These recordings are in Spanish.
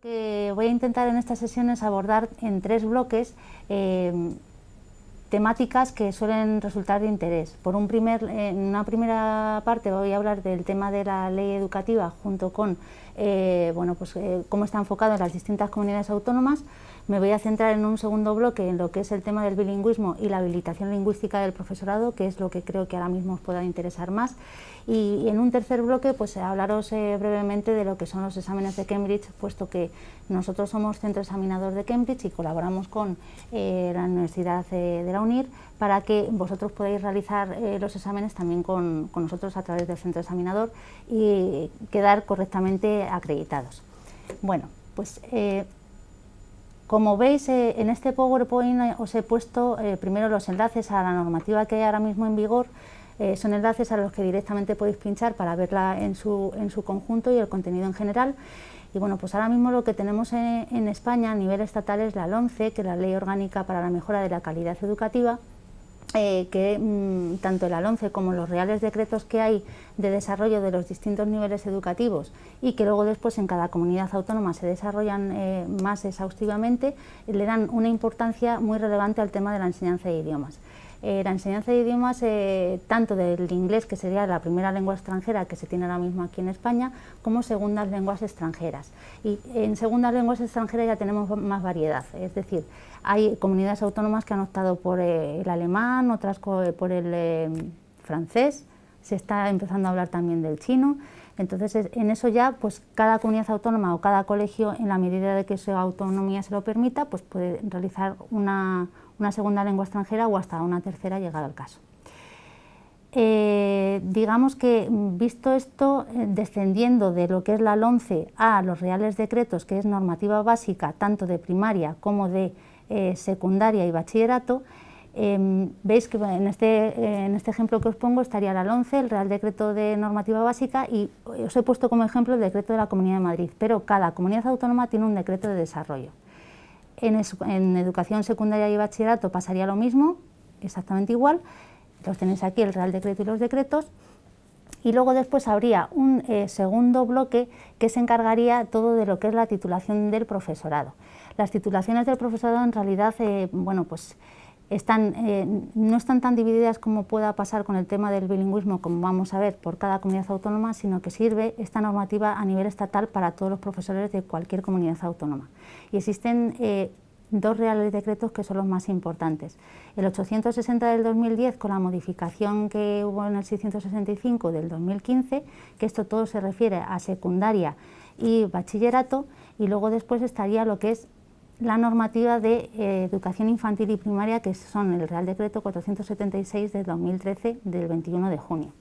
Que voy a intentar en estas sesiones abordar en 3 bloques temáticas que suelen resultar de interés. En una primera parte voy a hablar del tema de la ley educativa junto con cómo está enfocado en las distintas comunidades autónomas. Me voy a centrar en un segundo bloque en lo que es el tema del bilingüismo y la habilitación lingüística del profesorado, que es lo que creo que ahora mismo os pueda interesar más. Y en un tercer bloque pues hablaros brevemente de lo que son los exámenes de Cambridge, puesto que nosotros somos centro examinador de Cambridge y colaboramos con la Universidad de la UNIR para que vosotros podáis realizar los exámenes también con nosotros a través del centro examinador y quedar correctamente acreditados. Bueno, pues como veis, en este PowerPoint os he puesto primero los enlaces a la normativa que hay ahora mismo en vigor. Son enlaces a los que directamente podéis pinchar para verla en su conjunto y el contenido en general. Y bueno, pues ahora mismo lo que tenemos en España a nivel estatal es la LOMCE, que es la Ley Orgánica para la Mejora de la Calidad Educativa, tanto la LOMCE como los reales decretos que hay de desarrollo de los distintos niveles educativos y que luego después en cada comunidad autónoma se desarrollan más exhaustivamente, le dan una importancia muy relevante al tema de la enseñanza de idiomas. La enseñanza de idiomas, tanto del inglés, que sería la primera lengua extranjera que se tiene ahora mismo aquí en España, como segundas lenguas extranjeras. Y en segundas lenguas extranjeras ya tenemos más variedad, es decir, hay comunidades autónomas que han optado por el alemán, otras por el francés, se está empezando a hablar también del chino. Entonces, en eso ya, pues cada comunidad autónoma o cada colegio, en la medida de que su autonomía se lo permita, pues puede realizar una segunda lengua extranjera o hasta una tercera, llegado al caso. Digamos que, visto esto, descendiendo de lo que es la LOMCE a los reales decretos, que es normativa básica tanto de primaria como de secundaria y bachillerato, veis que en este ejemplo que os pongo estaría la LOMCE, el Real Decreto de Normativa Básica, y os he puesto como ejemplo el Decreto de la Comunidad de Madrid, pero cada comunidad autónoma tiene un decreto de desarrollo. En educación secundaria y bachillerato pasaría lo mismo, exactamente igual, los tenéis aquí, el Real Decreto y los decretos, y luego después habría un segundo bloque que se encargaría todo de lo que es la titulación del profesorado. Las titulaciones del profesorado en realidad, no están tan divididas como pueda pasar con el tema del bilingüismo, como vamos a ver, por cada comunidad autónoma, sino que sirve esta normativa a nivel estatal para todos los profesores de cualquier comunidad autónoma. Y existen 2 reales decretos que son los más importantes. El 860 del 2010, con la modificación que hubo en el 665 del 2015, que esto todo se refiere a secundaria y bachillerato, y luego después estaría lo que es la normativa de educación infantil y primaria, que son el Real Decreto 476 del 2013 del 21 de junio.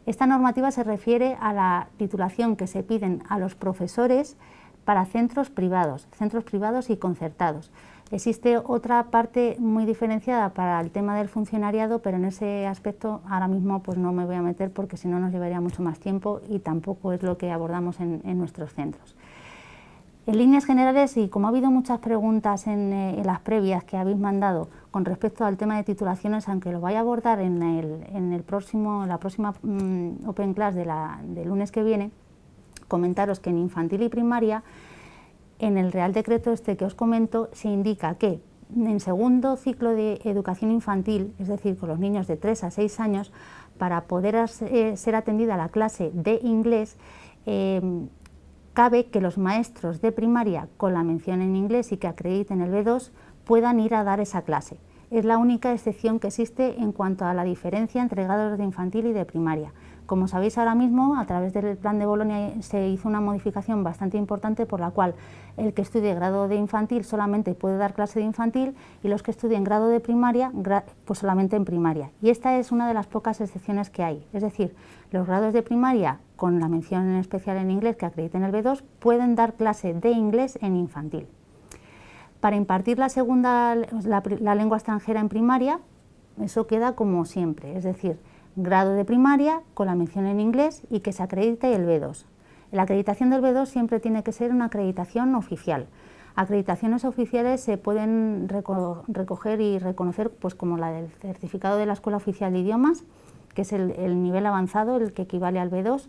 Esta normativa se refiere a la titulación que se piden a los profesores para centros privados y concertados. Existe otra parte muy diferenciada para el tema del funcionariado, pero en ese aspecto ahora mismo pues no me voy a meter porque si no nos llevaría mucho más tiempo y tampoco es lo que abordamos en nuestros centros. En líneas generales, y como ha habido muchas preguntas en las previas que habéis mandado con respecto al tema de titulaciones, aunque lo vaya a abordar en la próxima Open Class del lunes que viene, comentaros que en infantil y primaria, en el Real Decreto este que os comento, se indica que en segundo ciclo de educación infantil, es decir, con los niños de 3 a 6 años, para poder ser atendida a la clase de inglés, cabe que los maestros de primaria con la mención en inglés y que acrediten el B2 puedan ir a dar esa clase. Es la única excepción que existe en cuanto a la diferencia entre grados de infantil y de primaria. Como sabéis, ahora mismo, a través del Plan de Bolonia se hizo una modificación bastante importante por la cual el que estudie grado de infantil solamente puede dar clase de infantil y los que estudien grado de primaria, pues solamente en primaria. Y esta es una de las pocas excepciones que hay. Es decir, los grados de primaria, con la mención en especial en inglés que acrediten el B2, pueden dar clase de inglés en infantil. Para impartir la lengua extranjera en primaria, eso queda como siempre, es decir, grado de primaria con la mención en inglés y que se acredite el B2. La acreditación del B2 siempre tiene que ser una acreditación oficial. Acreditaciones oficiales se pueden recoger y reconocer pues como la del certificado de la Escuela Oficial de Idiomas, que es el nivel avanzado, el que equivale al B2,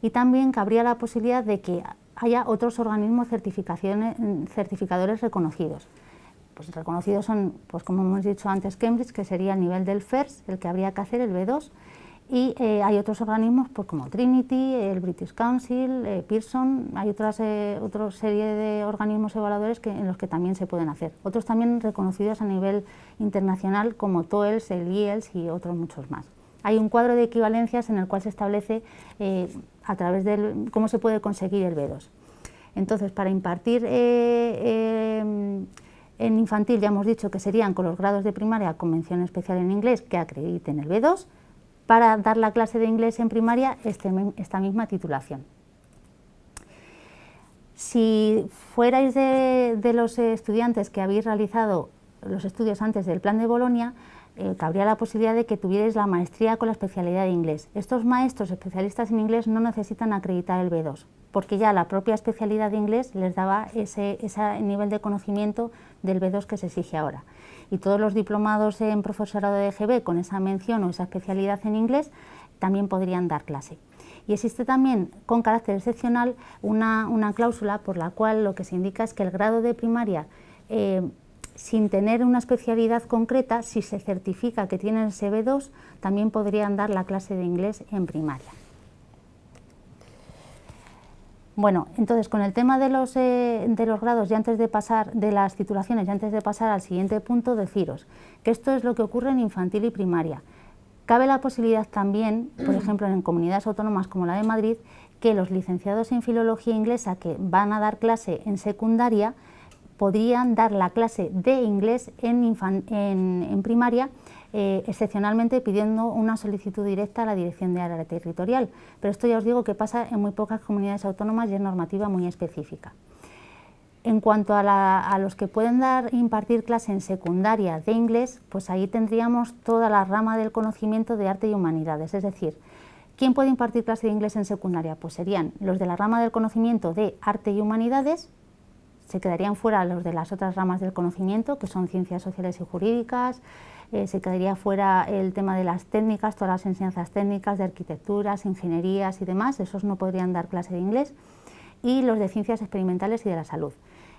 y también cabría la posibilidad de que haya otros organismos certificadores reconocidos. Pues reconocidos son, pues como hemos dicho antes, Cambridge, que sería el nivel del FIRST, el que habría que hacer, el B2, y hay otros organismos pues como Trinity, el British Council, Pearson, hay otra serie de organismos evaluadores en los que también se pueden hacer. Otros también reconocidos a nivel internacional como TOEFL, el IELTS y otros muchos más. Hay un cuadro de equivalencias en el cual se establece a través de cómo se puede conseguir el B2. Entonces, para impartir en infantil ya hemos dicho que serían con los grados de primaria con mención especial en inglés que acrediten el B2, para dar la clase de inglés en primaria esta misma titulación. Si fuerais de los estudiantes que habéis realizado los estudios antes del Plan de Bolonia, cabría la posibilidad de que tuvierais la maestría con la especialidad de inglés. Estos maestros especialistas en inglés no necesitan acreditar el B2, porque ya la propia especialidad de inglés les daba ese nivel de conocimiento del B2 que se exige ahora. Y todos los diplomados en profesorado de EGB con esa mención o esa especialidad en inglés también podrían dar clase. Y existe también, con carácter excepcional, una cláusula por la cual lo que se indica es que el grado de primaria, sin tener una especialidad concreta, si se certifica que tienen ese B2, también podrían dar la clase de inglés en primaria. Bueno, entonces con el tema de los grados, y antes de pasar, de las titulaciones, y antes de pasar al siguiente punto, deciros que esto es lo que ocurre en infantil y primaria. Cabe la posibilidad también, por ejemplo, en comunidades autónomas como la de Madrid, que los licenciados en filología inglesa que van a dar clase en secundaria podrían dar la clase de inglés en primaria, excepcionalmente pidiendo una solicitud directa a la Dirección de Área Territorial. Pero esto ya os digo que pasa en muy pocas comunidades autónomas y es normativa muy específica. En cuanto a los que pueden impartir clase en secundaria de inglés, pues ahí tendríamos toda la rama del conocimiento de arte y humanidades. Es decir, ¿quién puede impartir clase de inglés en secundaria? Pues serían los de la rama del conocimiento de arte y humanidades. Se quedarían fuera los de las otras ramas del conocimiento, que son ciencias sociales y jurídicas, se quedaría fuera el tema de las técnicas, todas las enseñanzas técnicas de arquitecturas, ingenierías y demás, esos no podrían dar clase de inglés, y los de ciencias experimentales y de la salud.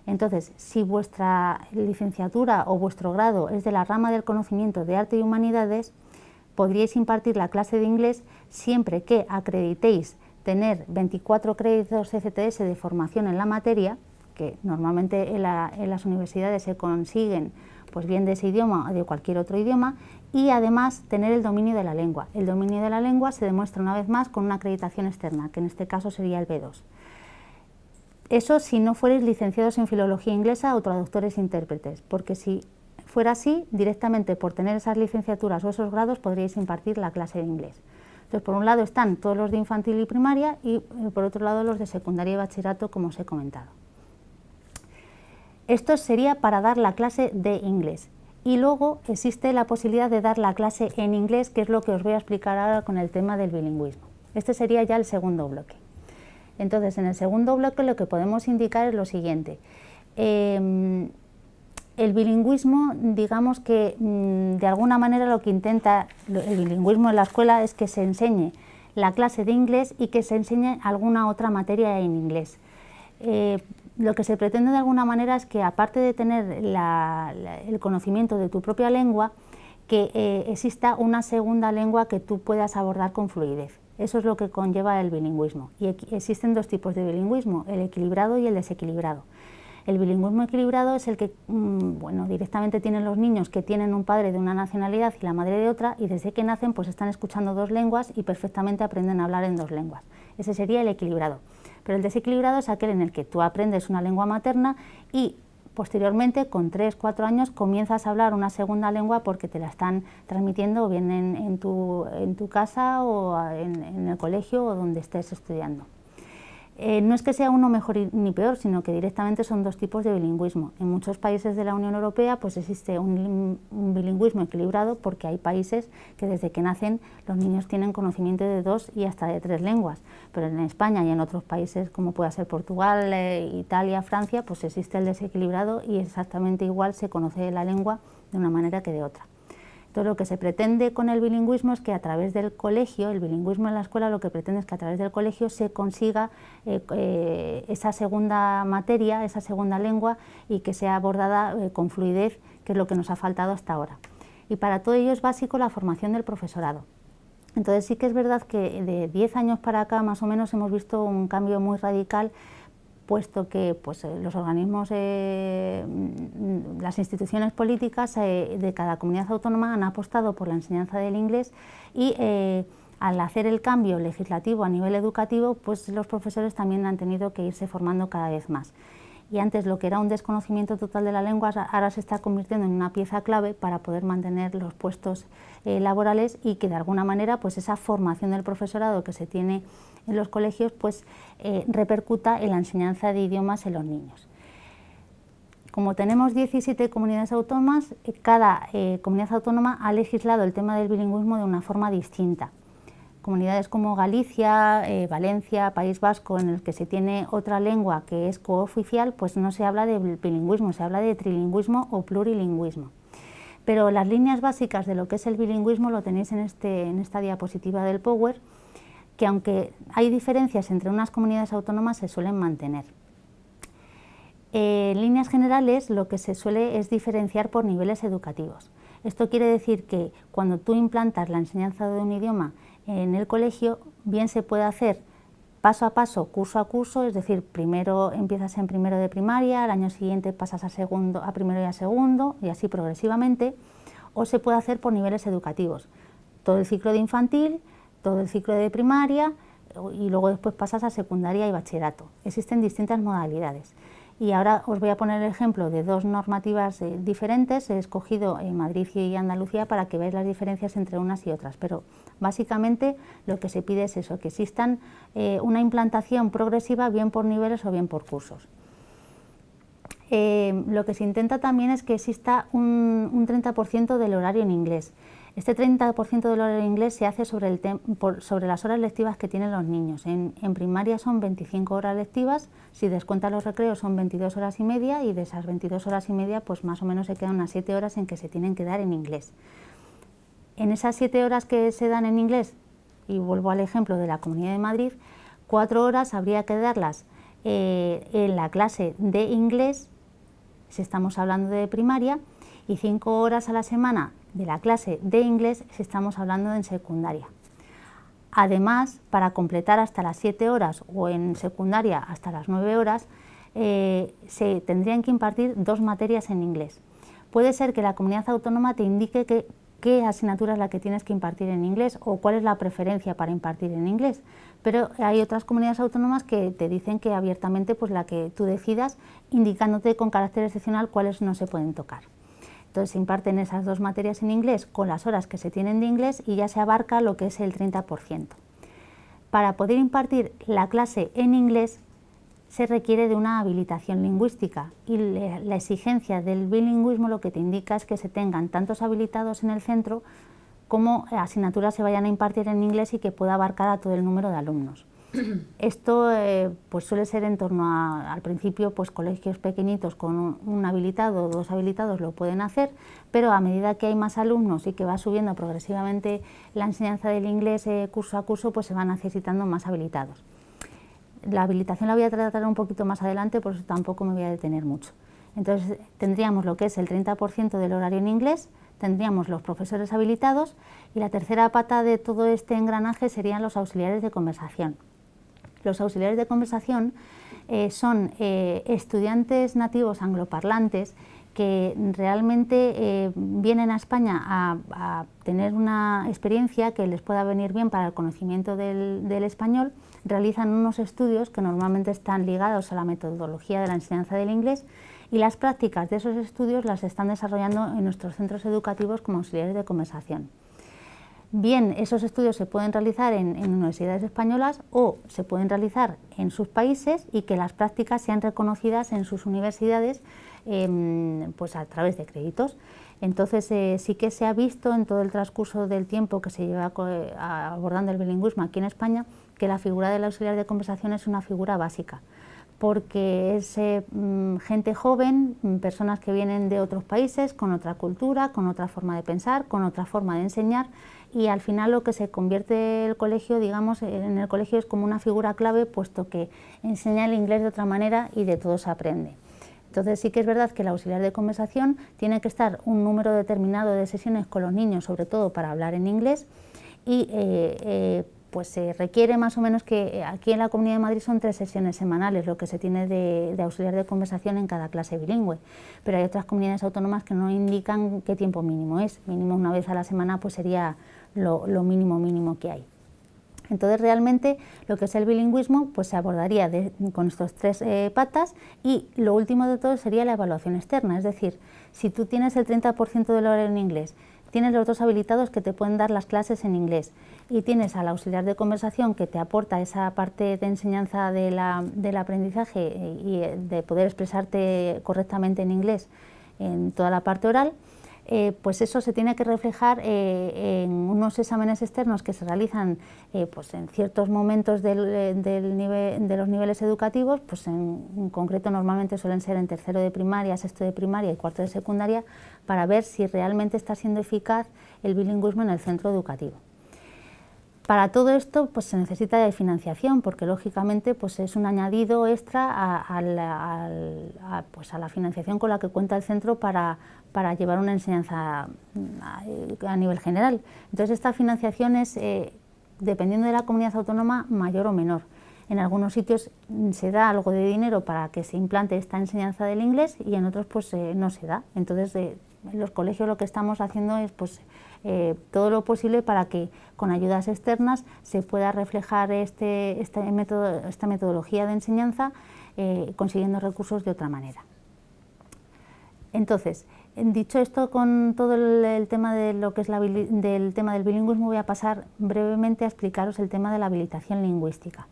Entonces, si vuestra licenciatura o vuestro grado es de la rama del conocimiento de arte y humanidades, podríais impartir la clase de inglés siempre que acreditéis tener 24 créditos ECTS de formación en la materia, que normalmente en las universidades se consiguen pues bien de ese idioma o de cualquier otro idioma, y además tener el dominio de la lengua. El dominio de la lengua se demuestra una vez más con una acreditación externa, que en este caso sería el B2. Eso si no fuerais licenciados en filología inglesa o traductores e intérpretes, porque si fuera así, directamente por tener esas licenciaturas o esos grados podríais impartir la clase de inglés. Entonces, por un lado están todos los de infantil y primaria y por otro lado los de secundaria y bachillerato, como os he comentado. Esto sería para dar la clase de inglés. Y luego existe la posibilidad de dar la clase en inglés, que es lo que os voy a explicar ahora con el tema del bilingüismo. Este sería ya el segundo bloque. Entonces, en el segundo bloque lo que podemos indicar es lo siguiente. El bilingüismo, digamos que de alguna manera lo que intenta el bilingüismo en la escuela es que se enseñe la clase de inglés y que se enseñe alguna otra materia en inglés. Lo que se pretende de alguna manera es que, aparte de tener el conocimiento de tu propia lengua, que exista una segunda lengua que tú puedas abordar con fluidez. Eso es lo que conlleva el bilingüismo. Y existen dos tipos de bilingüismo, el equilibrado y el desequilibrado. El bilingüismo equilibrado es el que directamente tienen los niños que tienen un padre de una nacionalidad y la madre de otra, y desde que nacen pues están escuchando dos lenguas y perfectamente aprenden a hablar en dos lenguas. Ese sería el equilibrado. Pero el desequilibrado es aquel en el que tú aprendes una lengua materna y posteriormente, con 3 o 4 años, comienzas a hablar una segunda lengua porque te la están transmitiendo o bien en tu casa o en el colegio o donde estés estudiando. No es que sea uno mejor ni peor, sino que directamente son dos tipos de bilingüismo. En muchos países de la Unión Europea pues existe un bilingüismo equilibrado, porque hay países que desde que nacen los niños tienen conocimiento de 2 y hasta de 3 lenguas, pero en España y en otros países como pueda ser Portugal, Italia, Francia, pues existe el desequilibrado y exactamente igual se conoce la lengua de una manera que de otra. Entonces, lo que se pretende con el bilingüismo es que a través del colegio, el bilingüismo en la escuela, lo que pretende es que a través del colegio se consiga esa segunda materia, esa segunda lengua, y que sea abordada con fluidez, que es lo que nos ha faltado hasta ahora. Y para todo ello es básico la formación del profesorado. Entonces sí que es verdad que de 10 años para acá más o menos hemos visto un cambio muy radical, puesto que pues, los organismos, las instituciones políticas de cada comunidad autónoma han apostado por la enseñanza del inglés y al hacer el cambio legislativo a nivel educativo, pues los profesores también han tenido que irse formando cada vez más. Y antes lo que era un desconocimiento total de la lengua, ahora se está convirtiendo en una pieza clave para poder mantener los puestos laborales y que de alguna manera pues esa formación del profesorado que se tiene en los colegios pues repercuta en la enseñanza de idiomas en los niños. Como tenemos 17 comunidades autónomas, cada comunidad autónoma ha legislado el tema del bilingüismo de una forma distinta. Comunidades como Galicia, Valencia, País Vasco, en el que se tiene otra lengua que es cooficial, pues no se habla de bilingüismo, se habla de trilingüismo o plurilingüismo. Pero las líneas básicas de lo que es el bilingüismo lo tenéis en esta diapositiva del Power, que aunque hay diferencias entre unas comunidades autónomas se suelen mantener. En líneas generales lo que se suele es diferenciar por niveles educativos. Esto quiere decir que cuando tú implantas la enseñanza de un idioma en el colegio, bien se puede hacer paso a paso, curso a curso, es decir, primero empiezas en primero de primaria, al año siguiente pasas a primero y a segundo, y así progresivamente, o se puede hacer por niveles educativos, todo el ciclo de infantil, todo el ciclo de primaria, y luego después pasas a secundaria y bachillerato. Existen distintas modalidades. Y ahora os voy a poner el ejemplo de dos normativas diferentes. He escogido Madrid y Andalucía para que veáis las diferencias entre unas y otras, pero básicamente lo que se pide es eso, que existan una implantación progresiva bien por niveles o bien por cursos. Lo que se intenta también es que exista un 30% del horario en inglés. Este 30% del horario en inglés se hace sobre las horas lectivas que tienen los niños. En primaria son 25 horas lectivas, si descuentan los recreos son 22 horas y media, y de esas 22 horas y media pues más o menos se quedan unas 7 horas en que se tienen que dar en inglés. En esas 7 horas que se dan en inglés, y vuelvo al ejemplo de la Comunidad de Madrid, 4 horas habría que darlas en la clase de inglés, si estamos hablando de primaria, y 5 horas a la semana de la clase de inglés si estamos hablando de en secundaria. Además, para completar hasta las 7 horas o en secundaria hasta las 9 horas, se tendrían que impartir 2 materias en inglés. Puede ser que la comunidad autónoma te indique qué asignatura es la que tienes que impartir en inglés o cuál es la preferencia para impartir en inglés, pero hay otras comunidades autónomas que te dicen que abiertamente pues la que tú decidas, indicándote con carácter excepcional cuáles no se pueden tocar. Entonces se imparten esas 2 materias en inglés con las horas que se tienen de inglés y ya se abarca lo que es el 30%. Para poder impartir la clase en inglés se requiere de una habilitación lingüística y la exigencia del bilingüismo lo que te indica es que se tengan tantos habilitados en el centro como asignaturas se vayan a impartir en inglés y que pueda abarcar a todo el número de alumnos. Esto pues suele ser en torno al principio, pues colegios pequeñitos con un habilitado o 2 habilitados lo pueden hacer, pero a medida que hay más alumnos y que va subiendo progresivamente la enseñanza del inglés curso a curso, pues se van necesitando más habilitados. La habilitación la voy a tratar un poquito más adelante, por eso tampoco me voy a detener mucho. Entonces tendríamos lo que es el 30% del horario en inglés, tendríamos los profesores habilitados y la tercera pata de todo este engranaje serían los auxiliares de conversación. Los auxiliares de conversación son estudiantes nativos angloparlantes que realmente vienen a España a tener una experiencia que les pueda venir bien para el conocimiento del español, realizan unos estudios que normalmente están ligados a la metodología de la enseñanza del inglés y las prácticas de esos estudios las están desarrollando en nuestros centros educativos como auxiliares de conversación. Bien, esos estudios se pueden realizar en universidades españolas o se pueden realizar en sus países y que las prácticas sean reconocidas en sus universidades pues a través de créditos. Entonces sí que se ha visto en todo el transcurso del tiempo que se lleva abordando el bilingüismo aquí en España que la figura del auxiliar de conversación es una figura básica, porque es gente joven, personas que vienen de otros países, con otra cultura, con otra forma de pensar, con otra forma de enseñar, y al final lo que se convierte el colegio, digamos, en el colegio es como una figura clave, puesto que enseña el inglés de otra manera y de todo se aprende. Entonces sí que es verdad que el auxiliar de conversación tiene que estar un número determinado de sesiones con los niños, sobre todo para hablar en inglés, y pues se requiere más o menos que aquí en la Comunidad de Madrid son 3 sesiones semanales lo que se tiene de auxiliar de conversación en cada clase bilingüe, pero hay otras comunidades autónomas que no indican qué tiempo mínimo es, mínimo una vez a la semana pues sería lo mínimo que hay. Entonces realmente lo que es el bilingüismo pues se abordaría con estos 3 patas, y lo último de todo sería la evaluación externa, es decir, si tú tienes el 30% del horario en inglés, tienes los 2 habilitados que te pueden dar las clases en inglés y tienes al auxiliar de conversación que te aporta esa parte de enseñanza del aprendizaje y de poder expresarte correctamente en inglés en toda la parte oral, pues eso se tiene que reflejar en unos exámenes externos que se realizan pues en ciertos momentos de los niveles educativos, pues en concreto normalmente suelen ser en tercero de primaria, sexto de primaria y cuarto de secundaria, para ver si realmente está siendo eficaz el bilingüismo en el centro educativo. Para todo esto pues se necesita de financiación, porque lógicamente pues es un añadido extra a la financiación con la que cuenta el centro para llevar una enseñanza a nivel general. Entonces esta financiación es, dependiendo de la comunidad autónoma, mayor o menor. En algunos sitios se da algo de dinero para que se implante esta enseñanza del inglés y en otros pues no se da. Entonces en los colegios lo que estamos haciendo es pues todo lo posible para que con ayudas externas se pueda reflejar esta metodología de enseñanza consiguiendo recursos de otra manera. Entonces, dicho esto, con todo el tema de lo que es del tema del bilingüismo, voy a pasar brevemente a explicaros el tema de la habilitación lingüística.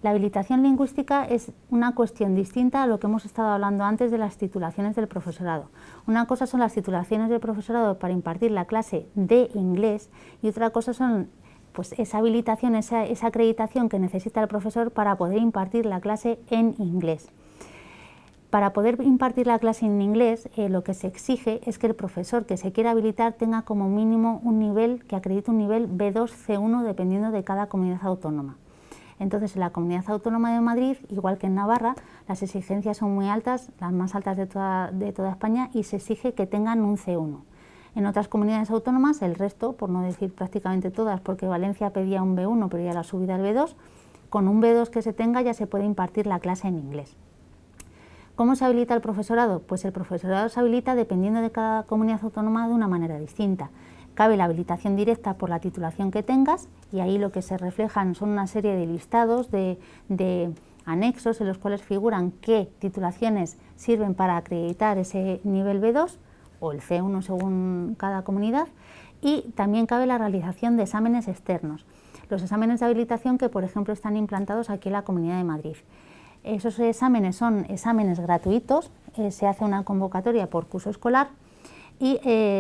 La habilitación lingüística es una cuestión distinta a lo que hemos estado hablando antes de las titulaciones del profesorado. Una cosa son las titulaciones del profesorado para impartir la clase de inglés y otra cosa son pues, esa habilitación, esa acreditación que necesita el profesor para poder impartir la clase en inglés. Para poder impartir la clase en inglés, lo que se exige es que el profesor que se quiera habilitar tenga como mínimo un nivel que acredite un nivel B2, C1, dependiendo de cada comunidad autónoma. Entonces, en la Comunidad Autónoma de Madrid, igual que en Navarra, las exigencias son muy altas, las más altas de toda España, y se exige que tengan un C1. En otras comunidades autónomas, el resto, por no decir prácticamente todas, porque Valencia pedía un B1, pero ya la subida al B2, con un B2 que se tenga ya se puede impartir la clase en inglés. ¿Cómo se habilita el profesorado? Pues el profesorado se habilita dependiendo de cada comunidad autónoma de una manera distinta. Cabe la habilitación directa por la titulación que tengas y ahí lo que se reflejan son una serie de listados de anexos en los cuales figuran qué titulaciones sirven para acreditar ese nivel B2 o el C1 según cada comunidad, y también cabe la realización de exámenes externos. Los exámenes de habilitación que, por ejemplo, están implantados aquí en la Comunidad de Madrid. Esos exámenes son exámenes gratuitos, se hace una convocatoria por curso escolar y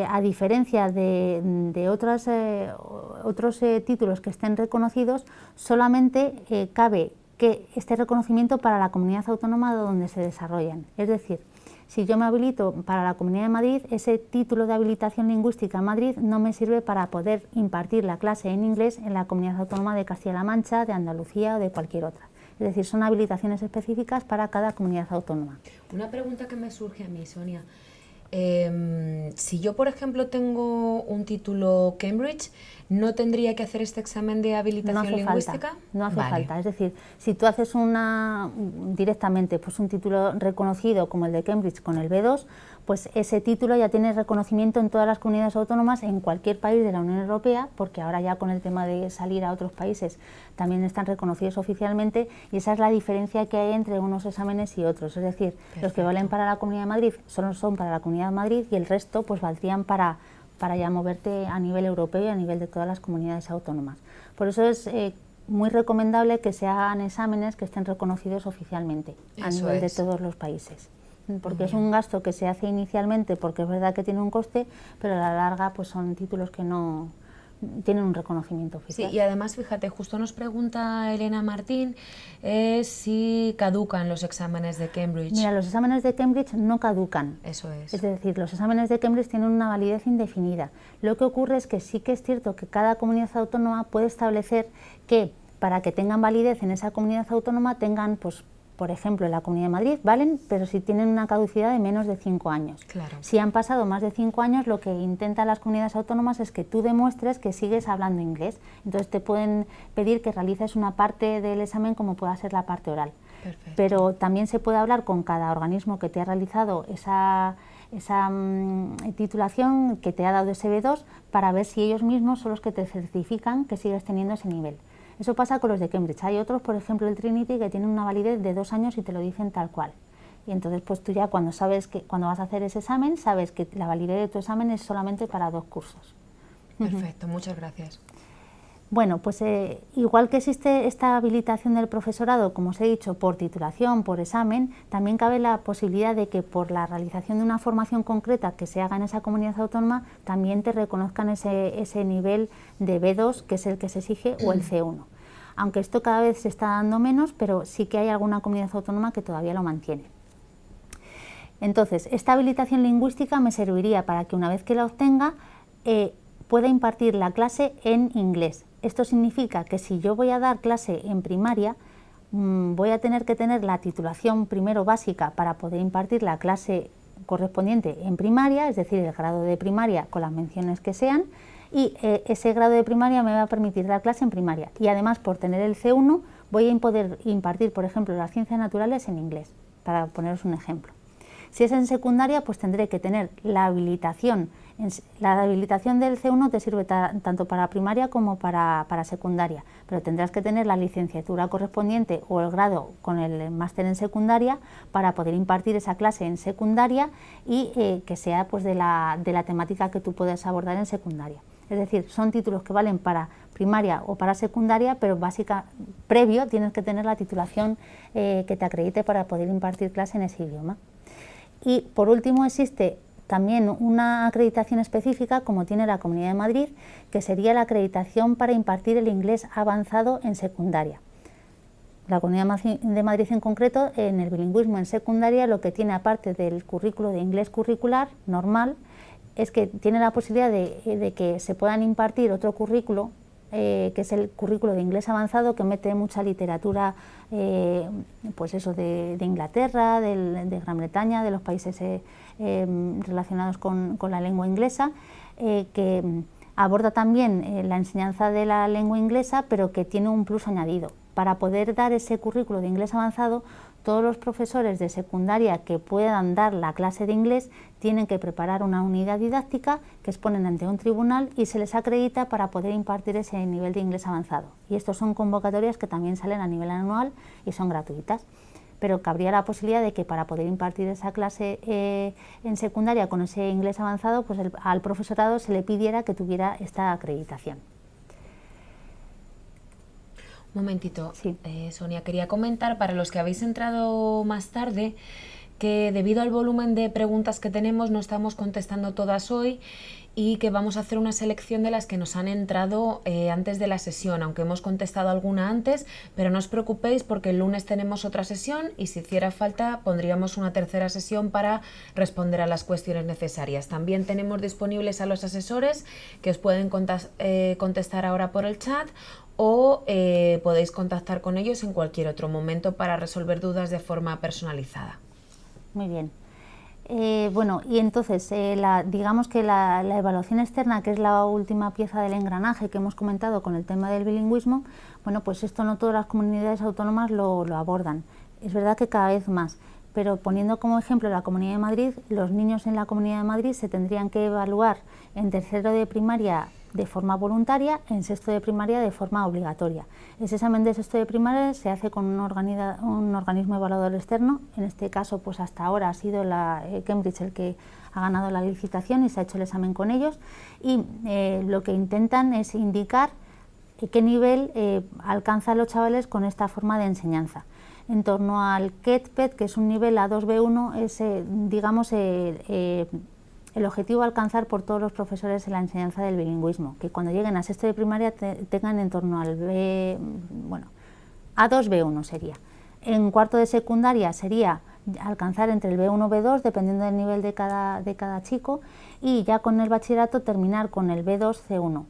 a diferencia de otros títulos que estén reconocidos, solamente cabe que este reconocimiento para la comunidad autónoma donde se desarrollan. Es decir, si yo me habilito para la Comunidad de Madrid, ese título de habilitación lingüística en Madrid no me sirve para poder impartir la clase en inglés en la Comunidad Autónoma de Castilla-La Mancha, de Andalucía o de cualquier otra. Es decir, son habilitaciones específicas para cada comunidad autónoma. Una pregunta que me surge a mí, Sonia. Si yo, por ejemplo, tengo un título Cambridge, ¿no tendría que hacer este examen de habilitación lingüística? No hace falta. Es decir, si tú haces directamente pues un título reconocido como el de Cambridge con el B2, pues ese título ya tiene reconocimiento en todas las comunidades autónomas en cualquier país de la Unión Europea, porque ahora ya con el tema de salir a otros países también están reconocidos oficialmente, y esa es la diferencia que hay entre unos exámenes y otros. Es decir, perfecto, los que valen para la Comunidad de Madrid solo son para la Comunidad de Madrid y el resto pues valdrían para ya moverte a nivel europeo y a nivel de todas las comunidades autónomas. Por eso es muy recomendable que se hagan exámenes que estén reconocidos oficialmente a nivel de todos los países, porque es un gasto que se hace inicialmente porque es verdad que tiene un coste, pero a la larga pues son títulos que no tienen un reconocimiento oficial. Sí, y además, fíjate, justo nos pregunta Elena Martín si caducan los exámenes de Cambridge. Mira, los exámenes de Cambridge no caducan. Eso es. Es decir, los exámenes de Cambridge tienen una validez indefinida. Lo que ocurre es que sí que es cierto que cada comunidad autónoma puede establecer que para que tengan validez en esa comunidad autónoma tengan, pues, por ejemplo, en la Comunidad de Madrid valen, pero si tienen una caducidad de menos de 5 años. Claro. Si han pasado más de 5 años, lo que intentan las comunidades autónomas es que tú demuestres que sigues hablando inglés. Entonces te pueden pedir que realices una parte del examen como pueda ser la parte oral. Perfecto. Pero también se puede hablar con cada organismo que te ha realizado esa titulación, que te ha dado ese B2, para ver si ellos mismos son los que te certifican que sigues teniendo ese nivel. Eso pasa con los de Cambridge. Hay otros, por ejemplo el Trinity, que tienen una validez de 2 años y te lo dicen tal cual. Y entonces pues tú ya cuando vas a hacer ese examen, sabes que la validez de tu examen es solamente para 2 cursos. Perfecto, muchas gracias. Bueno, pues igual que existe esta habilitación del profesorado, como os he dicho, por titulación, por examen, también cabe la posibilidad de que por la realización de una formación concreta que se haga en esa comunidad autónoma, también te reconozcan ese nivel de B2, que es el que se exige, o el C1. Aunque esto cada vez se está dando menos, pero sí que hay alguna comunidad autónoma que todavía lo mantiene. Entonces, esta habilitación lingüística me serviría para que una vez que la obtenga, pueda impartir la clase en inglés. Esto significa que si yo voy a dar clase en primaria, voy a tener que tener la titulación primero básica para poder impartir la clase correspondiente en primaria, es decir, el grado de primaria con las menciones que sean, y ese grado de primaria me va a permitir dar clase en primaria. Y además, por tener el C1, voy a poder impartir, por ejemplo, las ciencias naturales en inglés, para poneros un ejemplo. Si es en secundaria, pues tendré que tener la habilitación. La habilitación del C1 te sirve tanto para primaria como para secundaria, pero tendrás que tener la licenciatura correspondiente o el grado con el máster en secundaria para poder impartir esa clase en secundaria y que sea pues de la temática que tú puedas abordar en secundaria. Es decir, son títulos que valen para primaria o para secundaria, pero previo tienes que tener la titulación que te acredite para poder impartir clase en ese idioma. Y por último existe también una acreditación específica, como tiene la Comunidad de Madrid, que sería la acreditación para impartir el inglés avanzado en secundaria. La Comunidad de Madrid en concreto, en el bilingüismo en secundaria, lo que tiene aparte del currículo de inglés curricular normal, es que tiene la posibilidad de que se puedan impartir otro currículo, que es el currículo de inglés avanzado, que mete mucha literatura pues eso, de Inglaterra, de Gran Bretaña, de los países relacionados con la lengua inglesa, que aborda también la enseñanza de la lengua inglesa, pero que tiene un plus añadido. Para poder dar ese currículo de inglés avanzado, todos los profesores de secundaria que puedan dar la clase de inglés tienen que preparar una unidad didáctica que exponen ante un tribunal y se les acredita para poder impartir ese nivel de inglés avanzado. Y estos son convocatorias que también salen a nivel anual y son gratuitas. Pero cabría la posibilidad de que para poder impartir esa clase en secundaria con ese inglés avanzado, pues al profesorado se le pidiera que tuviera esta acreditación. Un momentito, sí. Sonia, quería comentar para los que habéis entrado más tarde que debido al volumen de preguntas que tenemos no estamos contestando todas hoy y que vamos a hacer una selección de las que nos han entrado antes de la sesión, aunque hemos contestado alguna antes, pero no os preocupéis porque el lunes tenemos otra sesión y si hiciera falta pondríamos una tercera sesión para responder a las cuestiones necesarias. También tenemos disponibles a los asesores que os pueden contestar ahora por el chat o podéis contactar con ellos en cualquier otro momento para resolver dudas de forma personalizada. Muy bien. Bueno, y entonces, digamos que la evaluación externa, que es la última pieza del engranaje que hemos comentado con el tema del bilingüismo, bueno, pues esto no todas las comunidades autónomas lo abordan. Es verdad que cada vez más, pero poniendo como ejemplo la Comunidad de Madrid, los niños en la Comunidad de Madrid se tendrían que evaluar en tercero de primaria de forma voluntaria, en sexto de primaria de forma obligatoria. Ese examen de sexto de primaria se hace con un organismo evaluador externo, en este caso pues hasta ahora ha sido Cambridge el que ha ganado la licitación y se ha hecho el examen con ellos y lo que intentan es indicar qué nivel alcanzan los chavales con esta forma de enseñanza. En torno al KET-PET, que es un nivel A2-B1, es digamos el objetivo a alcanzar por todos los profesores en la enseñanza del bilingüismo, que cuando lleguen a sexto de primaria tengan en torno al A2, B1 sería. En cuarto de secundaria sería alcanzar entre el B1 y B2, dependiendo del nivel de cada chico, y ya con el bachillerato terminar con el B2, C1.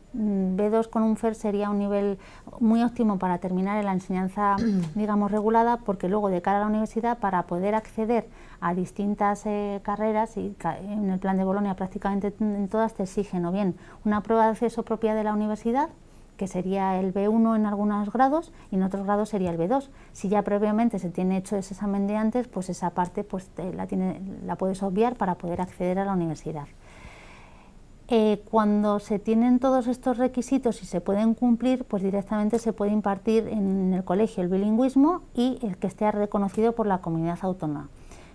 B2 con un FER sería un nivel muy óptimo para terminar en la enseñanza, digamos, regulada, porque luego de cara a la universidad, para poder acceder a distintas carreras, y en el plan de Bolonia prácticamente en todas te exigen o bien una prueba de acceso propia de la universidad, que sería el B1 en algunos grados, y en otros grados sería el B2. Si ya previamente se tiene hecho ese examen de antes, pues esa parte pues la puedes obviar para poder acceder a la universidad. Cuando se tienen todos estos requisitos y se pueden cumplir, pues directamente se puede impartir en el colegio el bilingüismo y el que esté reconocido por la comunidad autónoma.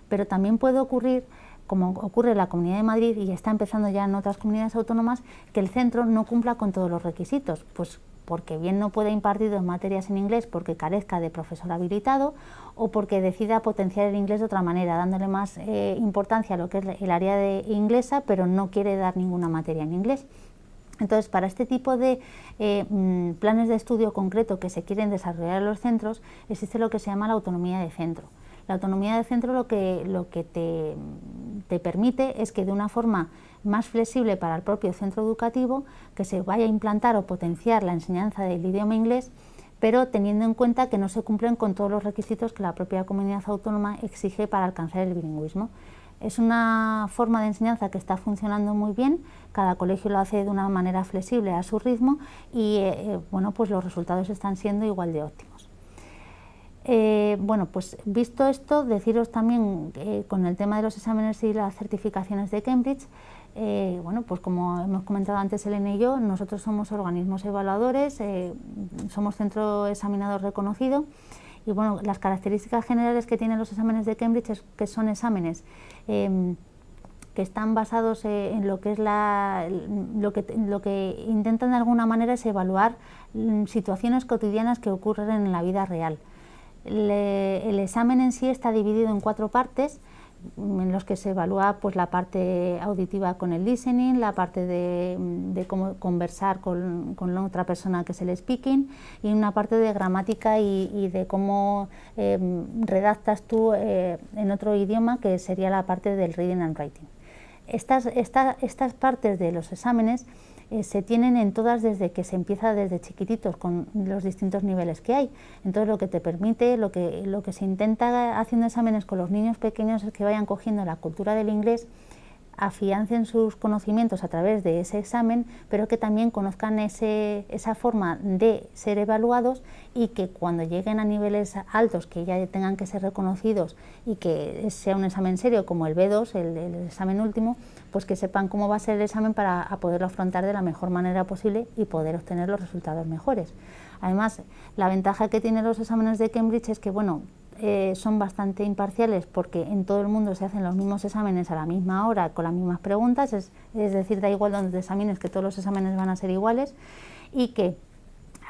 Pero también puede ocurrir, como ocurre en la Comunidad de Madrid y está empezando ya en otras comunidades autónomas, que el centro no cumpla con todos los requisitos, pues porque bien no puede impartir dos materias en inglés porque carezca de profesor habilitado, o porque decida potenciar el inglés de otra manera, dándole más importancia a lo que es el área de inglesa, pero no quiere dar ninguna materia en inglés. Entonces, para este tipo de planes de estudio concreto que se quieren desarrollar en los centros, existe lo que se llama la autonomía de centro. La autonomía de centro lo que te permite es que de una forma más flexible para el propio centro educativo, que se vaya a implantar o potenciar la enseñanza del idioma inglés, pero teniendo en cuenta que no se cumplen con todos los requisitos que la propia comunidad autónoma exige para alcanzar el bilingüismo. Es una forma de enseñanza que está funcionando muy bien, cada colegio lo hace de una manera flexible a su ritmo y bueno, pues los resultados están siendo igual de óptimos. Bueno, pues visto esto, deciros también con el tema de los exámenes y las certificaciones de Cambridge, bueno, pues como hemos comentado antes Elena y yo, nosotros somos organismos evaluadores, somos centro examinador reconocido, y bueno, las características generales que tienen los exámenes de Cambridge es que son exámenes que están basados en lo que es lo que intentan de alguna manera es evaluar situaciones cotidianas que ocurren en la vida real. El examen en sí está dividido en 4 partes, en los que se evalúa pues la parte auditiva con el listening, la parte de cómo conversar con la otra persona, que es el speaking, y una parte de gramática y de cómo redactas tú en otro idioma, que sería la parte del reading and writing. Estas partes de los exámenes se tienen en todas desde que se empieza desde chiquititos con los distintos niveles que hay. Entonces lo que te permite, lo que se intenta haciendo exámenes con los niños pequeños es que vayan cogiendo la cultura del inglés, afiancen sus conocimientos a través de ese examen, pero que también conozcan esa forma de ser evaluados, y que cuando lleguen a niveles altos, que ya tengan que ser reconocidos y que sea un examen serio como el B2, el examen último, pues que sepan cómo va a ser el examen para poderlo afrontar de la mejor manera posible y poder obtener los resultados mejores. Además, la ventaja que tienen los exámenes de Cambridge es que, bueno, son bastante imparciales, porque en todo el mundo se hacen los mismos exámenes a la misma hora con las mismas preguntas, es decir, da igual donde te examines, que todos los exámenes van a ser iguales, y que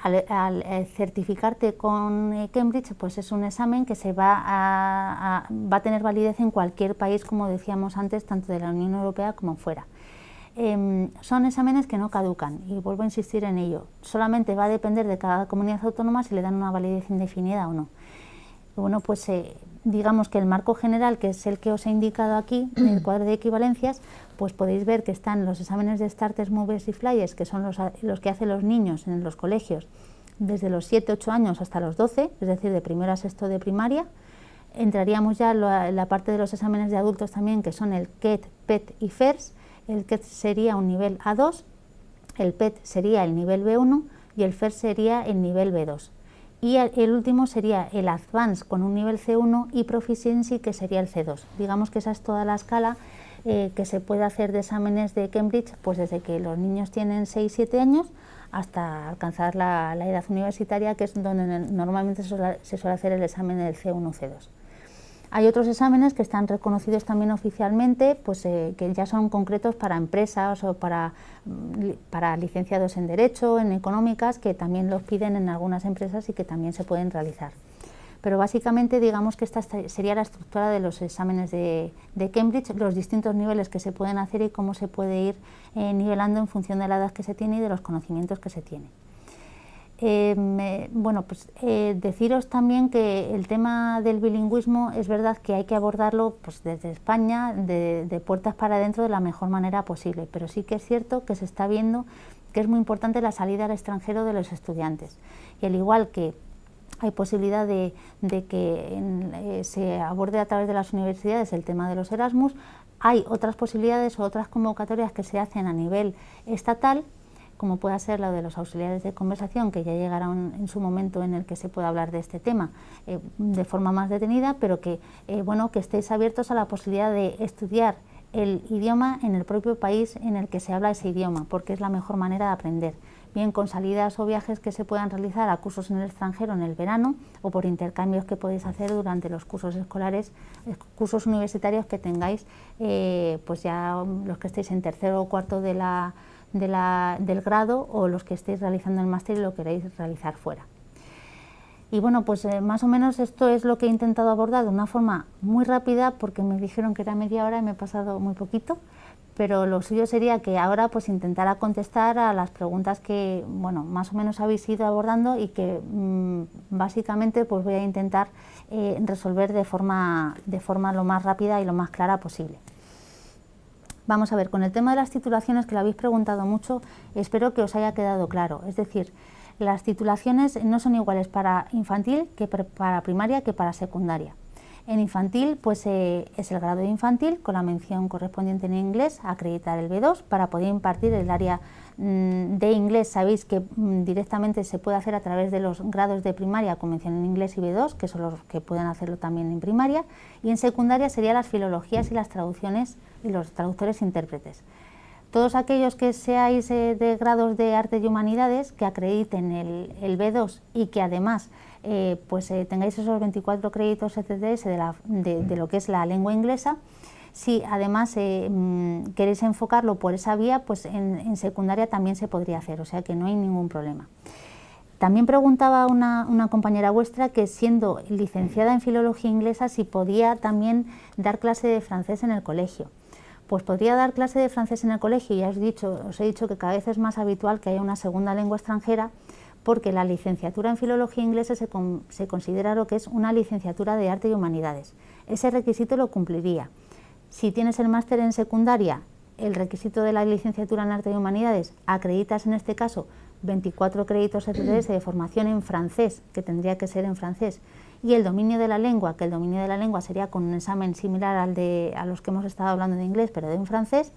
al certificarte con Cambridge, pues es un examen que se va a tener validez en cualquier país, como decíamos antes, tanto de la Unión Europea como fuera. Son exámenes que no caducan, y vuelvo a insistir en ello, solamente va a depender de cada comunidad autónoma si le dan una validez indefinida o no. Bueno, pues digamos que el marco general, que es el que os he indicado aquí, en el cuadro de equivalencias, pues podéis ver que están los exámenes de Starters, Movers y Flyers, que son los que hacen los niños en los colegios desde los 7-8 años hasta los 12, es decir, de primero a sexto de primaria. Entraríamos ya en la parte de los exámenes de adultos también, que son el KET, PET y FERS. El KET sería un nivel A2, el PET sería el nivel B1 y el FERS sería el nivel B2. Y el último sería el Advanced con un nivel C1 y Proficiency, que sería el C2. Digamos que esa es toda la escala que se puede hacer de exámenes de Cambridge, pues desde que los niños tienen 6-7 años hasta alcanzar la edad universitaria, que es donde normalmente se suele hacer el examen del C1-C2. Hay otros exámenes que están reconocidos también oficialmente, pues que ya son concretos para empresas o para licenciados en Derecho, en Económicas, que también los piden en algunas empresas y que también se pueden realizar. Pero básicamente digamos que esta sería la estructura de los exámenes de Cambridge, los distintos niveles que se pueden hacer y cómo se puede ir nivelando en función de la edad que se tiene y de los conocimientos que se tiene. Deciros también que el tema del bilingüismo es verdad que hay que abordarlo pues, desde España, de puertas para adentro, de la mejor manera posible, pero sí que es cierto que se está viendo que es muy importante la salida al extranjero de los estudiantes. Y al igual que hay posibilidad de que se aborde a través de las universidades el tema de los Erasmus, hay otras posibilidades o otras convocatorias que se hacen a nivel estatal, como pueda ser la de los auxiliares de conversación, que ya llegará en su momento en el que se pueda hablar de este tema de forma más detenida, pero que estéis abiertos a la posibilidad de estudiar el idioma en el propio país en el que se habla ese idioma, porque es la mejor manera de aprender, bien con salidas o viajes que se puedan realizar a cursos en el extranjero en el verano o por intercambios que podéis hacer durante los cursos escolares, cursos universitarios que tengáis, pues ya los que estéis en tercero o cuarto del grado o los que estéis realizando el máster y lo queréis realizar fuera. Y bueno, pues más o menos esto es lo que he intentado abordar de una forma muy rápida, porque me dijeron que era media hora y me he pasado muy poquito, pero lo suyo sería que ahora pues intentara contestar a las preguntas que más o menos habéis ido abordando y que básicamente pues voy a intentar resolver de forma lo más rápida y lo más clara posible. Vamos a ver, con el tema de las titulaciones, que lo habéis preguntado mucho, espero que os haya quedado claro. Es decir, las titulaciones no son iguales para infantil que para primaria que para secundaria. En infantil pues es el grado de infantil con la mención correspondiente en inglés, acreditar el B2 para poder impartir el área de inglés. Sabéis que directamente se puede hacer a través de los grados de primaria con mención en inglés y B2, que son los que pueden hacerlo también en primaria, y en secundaria serían las filologías y las traducciones y los traductores intérpretes. Todos aquellos que seáis de grados de arte y humanidades que acrediten el B2 y que además tengáis esos 24 créditos ECTS de lo que es la lengua inglesa, si además queréis enfocarlo por esa vía, pues en secundaria también se podría hacer, o sea que no hay ningún problema. También preguntaba una compañera vuestra que siendo licenciada en filología inglesa si podía también dar clase de francés en el colegio. Pues podría dar clase de francés en el colegio, ya os he dicho que cada vez es más habitual que haya una segunda lengua extranjera, porque la licenciatura en filología inglesa se considera lo que es una licenciatura de arte y humanidades. Ese requisito lo cumpliría. Si tienes el máster en secundaria, el requisito de la licenciatura en arte y humanidades, acreditas en este caso 24 créditos ECTS de formación en francés, que tendría que ser en francés, y el dominio de la lengua, que el dominio de la lengua sería con un examen similar a los que hemos estado hablando de inglés, pero de en francés.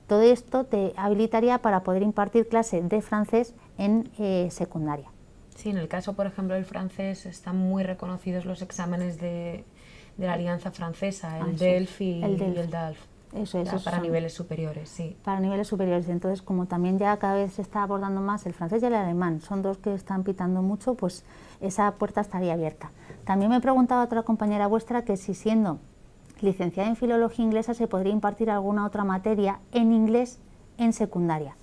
Todo esto te habilitaría para poder impartir clase de francés en secundaria. Sí, en el caso, por ejemplo, del francés, están muy reconocidos los exámenes de la Alianza Francesa, el DELF y el DALF. Eso es, para niveles superiores, sí. Para niveles superiores, entonces como también ya cada vez se está abordando más el francés y el alemán, son dos que están pitando mucho, pues esa puerta estaría abierta. También me preguntaba otra compañera vuestra que si siendo licenciada en filología inglesa se podría impartir alguna otra materia en inglés en secundaria.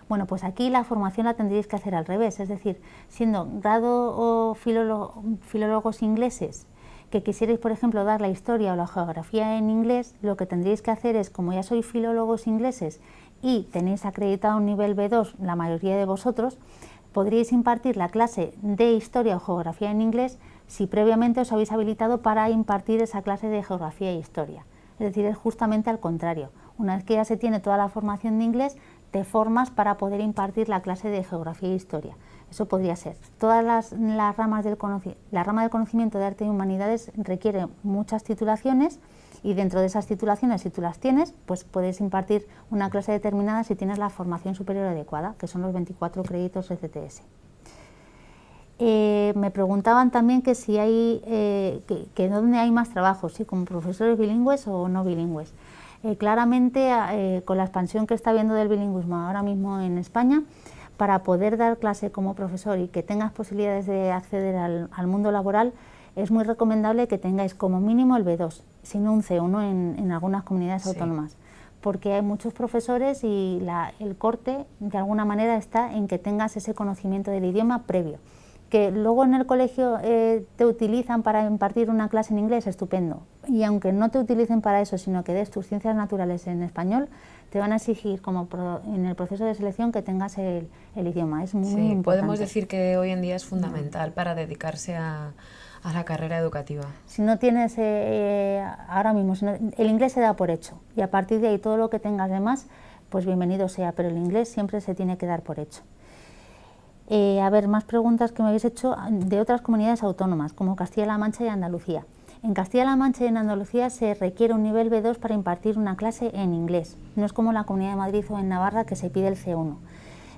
Bueno, pues aquí la formación la tendríais que hacer al revés, es decir, siendo grado o filólogos ingleses que quisierais, por ejemplo, dar la historia o la geografía en inglés, lo que tendríais que hacer es, como ya sois filólogos ingleses y tenéis acreditado un nivel B2, la mayoría de vosotros, podríais impartir la clase de historia o geografía en inglés si previamente os habéis habilitado para impartir esa clase de geografía e historia. Es decir, es justamente al contrario. Una vez que ya se tiene toda la formación de inglés, te formas para poder impartir la clase de geografía e historia. Eso podría ser. Todas las ramas la rama del conocimiento de arte y humanidades requiere muchas titulaciones y dentro de esas titulaciones, si tú las tienes, pues puedes impartir una clase determinada si tienes la formación superior adecuada, que son los 24 créditos ECTS. Me preguntaban también que si hay, que dónde hay más trabajo, si como profesores bilingües o no bilingües. Claramente, con la expansión que está habiendo del bilingüismo ahora mismo en España, para poder dar clase como profesor y que tengas posibilidades de acceder al mundo laboral, es muy recomendable que tengáis como mínimo el B2, sino un C1 en algunas comunidades autónomas, porque hay muchos profesores y el corte de alguna manera está en que tengas ese conocimiento del idioma previo. Que luego en el colegio te utilizan para impartir una clase en inglés, estupendo. Y aunque no te utilicen para eso, sino que des tus ciencias naturales en español, te van a exigir en el proceso de selección que tengas el idioma. Es muy importante. Podemos decir que hoy en día es fundamental para dedicarse a la carrera educativa. Si no tienes ahora mismo, el inglés se da por hecho y a partir de ahí todo lo que tengas de más, pues bienvenido sea, pero el inglés siempre se tiene que dar por hecho. A ver, más preguntas que me habéis hecho de otras comunidades autónomas, como Castilla-La Mancha y Andalucía. En Castilla-La Mancha y en Andalucía se requiere un nivel B2 para impartir una clase en inglés. No es como en la Comunidad de Madrid o en Navarra, que se pide el C1.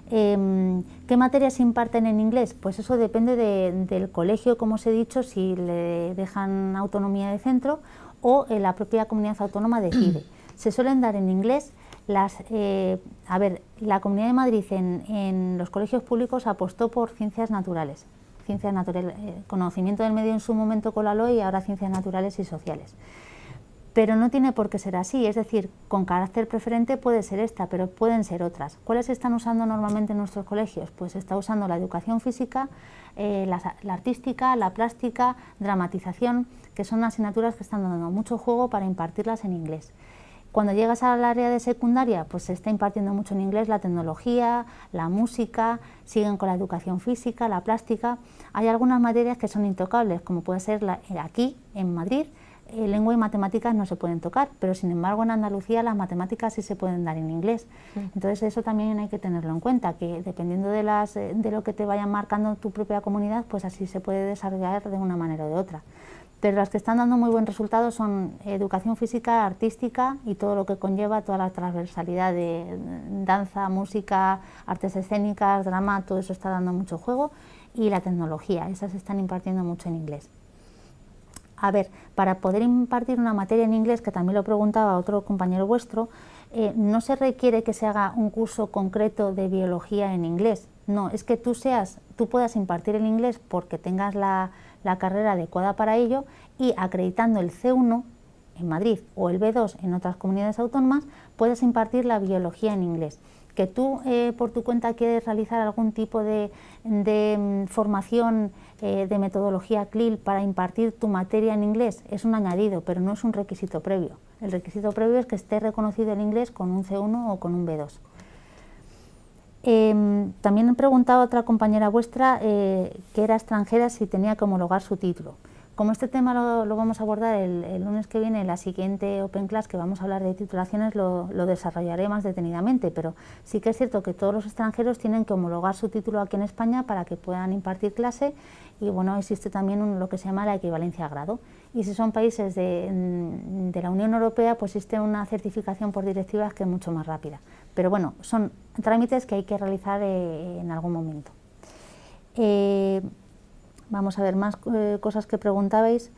¿Qué materias se imparten en inglés? Pues eso depende del colegio, como os he dicho, si le dejan autonomía de centro o la propia comunidad autónoma decide. Se suelen dar en inglés la Comunidad de Madrid en los colegios públicos apostó por ciencias naturales, conocimiento del medio en su momento con la LOE y ahora ciencias naturales y sociales. Pero no tiene por qué ser así, es decir, con carácter preferente puede ser esta, pero pueden ser otras. ¿Cuáles se están usando normalmente en nuestros colegios? Pues se está usando la educación física, la artística, la plástica, dramatización, que son asignaturas que están dando mucho juego para impartirlas en inglés. Cuando llegas al área de secundaria, pues se está impartiendo mucho en inglés la tecnología, la música, siguen con la educación física, la plástica. Hay algunas materias que son intocables, como puede ser aquí, en Madrid, lengua y matemáticas no se pueden tocar, pero sin embargo en Andalucía las matemáticas sí se pueden dar en inglés. Entonces eso también hay que tenerlo en cuenta, que dependiendo de lo que te vayan marcando tu propia comunidad, pues así se puede desarrollar de una manera o de otra. Pero las que están dando muy buen resultado son educación física, artística y todo lo que conlleva toda la transversalidad de danza, música, artes escénicas, drama, todo eso está dando mucho juego, y la tecnología, esas se están impartiendo mucho en inglés. A ver, para poder impartir una materia en inglés, que también lo preguntaba otro compañero vuestro, no se requiere que se haga un curso concreto de biología en inglés, no, es que tú puedas impartir el inglés porque tengas la carrera adecuada para ello y acreditando el C1 en Madrid o el B2 en otras comunidades autónomas, puedes impartir la biología en inglés. Que tú por tu cuenta quieres realizar algún tipo de formación de metodología CLIL para impartir tu materia en inglés es un añadido, pero no es un requisito previo. El requisito previo es que esté reconocido el inglés con un C1 o con un B2. También he preguntado a otra compañera vuestra que era extranjera si tenía que homologar su título. Como este tema lo vamos a abordar el lunes que viene en la siguiente Open Class, que vamos a hablar de titulaciones, lo desarrollaré más detenidamente, pero sí que es cierto que todos los extranjeros tienen que homologar su título aquí en España para que puedan impartir clase y bueno, existe también lo que se llama la equivalencia a grado. Y si son países de la Unión Europea, pues existe una certificación por directivas que es mucho más rápida. Pero bueno, son trámites que hay que realizar en algún momento. Vamos a ver más cosas que preguntabais.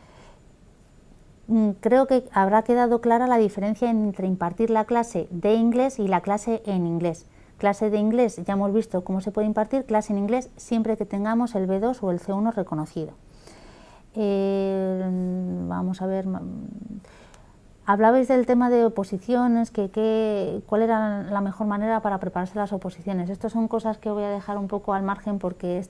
Creo que habrá quedado clara la diferencia entre impartir la clase de inglés y la clase en inglés. Clase de inglés, ya hemos visto cómo se puede impartir, clase en inglés siempre que tengamos el B2 o el C1 reconocido. Vamos a ver, hablabais del tema de oposiciones, cuál era la mejor manera para prepararse las oposiciones. Estas son cosas que voy a dejar un poco al margen porque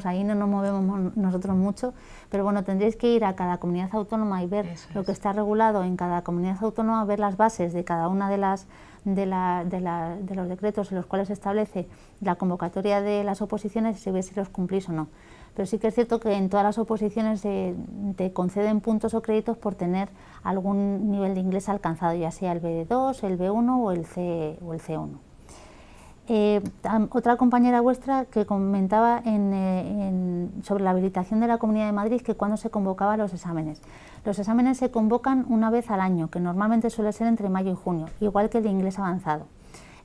ahí no nos movemos nosotros mucho, pero bueno, tendréis que ir a cada comunidad autónoma y ver lo que está regulado en cada comunidad autónoma, ver las bases de cada una de los decretos en los cuales se establece la convocatoria de las oposiciones y se ve si los cumplís o no. Pero sí que es cierto que en todas las oposiciones te conceden puntos o créditos por tener algún nivel de inglés alcanzado, ya sea el B2, el B1 o el C1. Otra compañera vuestra que comentaba sobre la habilitación de la Comunidad de Madrid, que cuando se convocaban los exámenes. Los exámenes se convocan una vez al año, que normalmente suele ser entre mayo y junio, igual que el de inglés avanzado.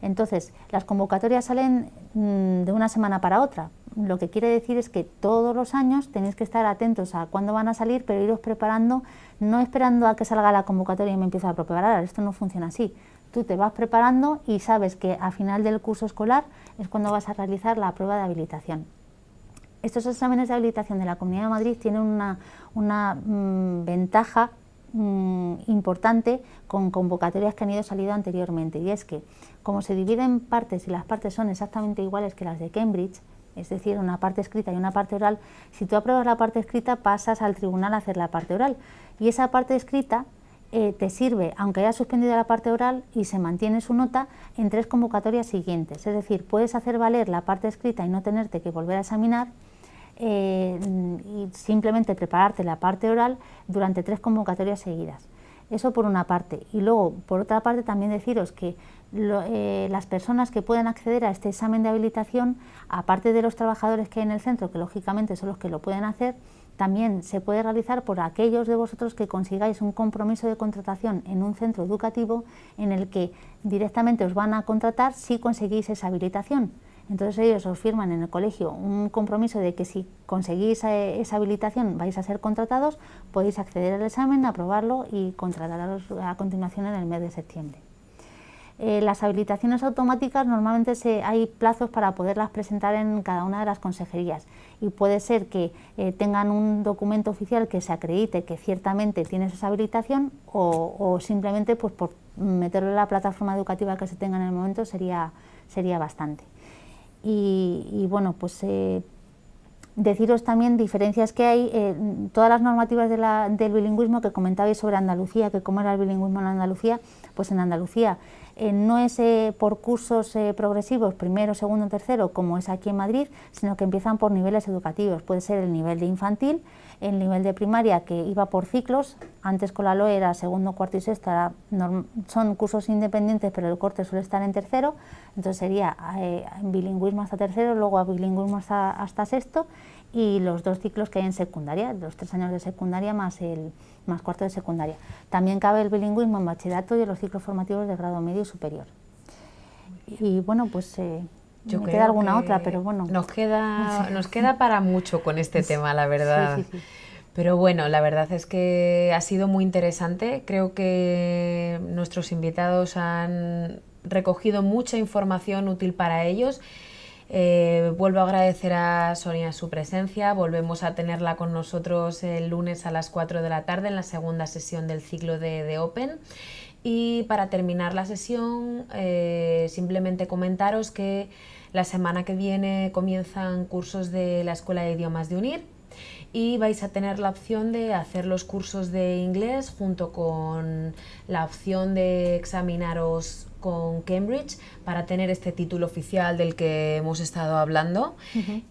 Entonces, las convocatorias salen de una semana para otra. Lo que quiere decir es que todos los años tenéis que estar atentos a cuándo van a salir, pero iros preparando, no esperando a que salga la convocatoria y me empiezo a preparar. Esto no funciona así. Tú te vas preparando y sabes que a final del curso escolar es cuando vas a realizar la prueba de habilitación. Estos exámenes de habilitación de la Comunidad de Madrid tienen una ventaja importante con convocatorias que han ido saliendo anteriormente, y es que como se dividen en partes y las partes son exactamente iguales que las de Cambridge, es decir, una parte escrita y una parte oral. Si tú apruebas la parte escrita, pasas al tribunal a hacer la parte oral, y esa parte escrita te sirve, aunque hayas suspendido la parte oral, y se mantiene su nota en 3 convocatorias siguientes. Es decir, puedes hacer valer la parte escrita y no tenerte que volver a examinar, y simplemente prepararte la parte oral durante 3 convocatorias seguidas. Eso por una parte. Y luego, por otra parte, también deciros que las personas que pueden acceder a este examen de habilitación, aparte de los trabajadores que hay en el centro, que lógicamente son los que lo pueden hacer, también se puede realizar por aquellos de vosotros que consigáis un compromiso de contratación en un centro educativo en el que directamente os van a contratar si conseguís esa habilitación. Entonces ellos os firman en el colegio un compromiso de que si conseguís esa habilitación vais a ser contratados, podéis acceder al examen, aprobarlo y contrataros a continuación en el mes de septiembre. Las habilitaciones automáticas normalmente hay plazos para poderlas presentar en cada una de las consejerías, y puede ser que tengan un documento oficial que se acredite que ciertamente tienes esa habilitación, o simplemente pues por meterlo en la plataforma educativa que se tenga en el momento sería bastante. Y bueno, pues deciros también diferencias que hay, todas las normativas del bilingüismo que comentabais sobre Andalucía, que cómo era el bilingüismo en Andalucía. Pues en Andalucía no es por cursos progresivos, primero, segundo, tercero, como es aquí en Madrid, sino que empiezan por niveles educativos. Puede ser el nivel de infantil, el nivel de primaria, que iba por ciclos. Antes con la LOE era segundo, cuarto y sexto, son cursos independientes, pero el corte suele estar en tercero. Entonces sería bilingüismo hasta tercero, luego bilingüismo hasta sexto, y los 2 ciclos que hay en secundaria, los 3 años de secundaria más cuarto de secundaria. También cabe el bilingüismo en bachillerato y en los ciclos formativos de grado medio y superior. Y bueno, pues yo me queda alguna otra, pero bueno. Nos queda para mucho con este tema, la verdad. Sí. Pero bueno, la verdad es que ha sido muy interesante. Creo que nuestros invitados han recogido mucha información útil para ellos. Vuelvo a agradecer a Sonia su presencia. Volvemos a tenerla con nosotros el lunes a las 4 de la tarde en la segunda sesión del ciclo de Open. Y para terminar la sesión, simplemente comentaros que la semana que viene comienzan cursos de la Escuela de Idiomas de UNIR, y vais a tener la opción de hacer los cursos de inglés junto con la opción de examinaros con Cambridge para tener este título oficial del que hemos estado hablando.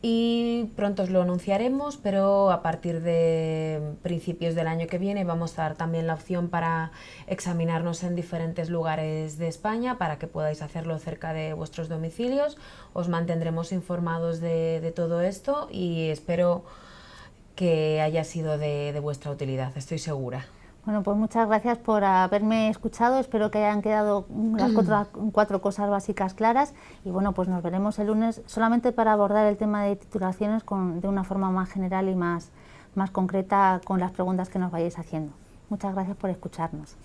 Y pronto os lo anunciaremos, pero a partir de principios del año que viene vamos a dar también la opción para examinarnos en diferentes lugares de España para que podáis hacerlo cerca de vuestros domicilios. Os mantendremos informados de todo esto y espero que haya sido de vuestra utilidad, estoy segura. Bueno, pues muchas gracias por haberme escuchado. Espero que hayan quedado las 4 cosas básicas claras, y bueno, pues nos veremos el lunes solamente para abordar el tema de titulaciones de una forma más general y más concreta con las preguntas que nos vayáis haciendo. Muchas gracias por escucharnos.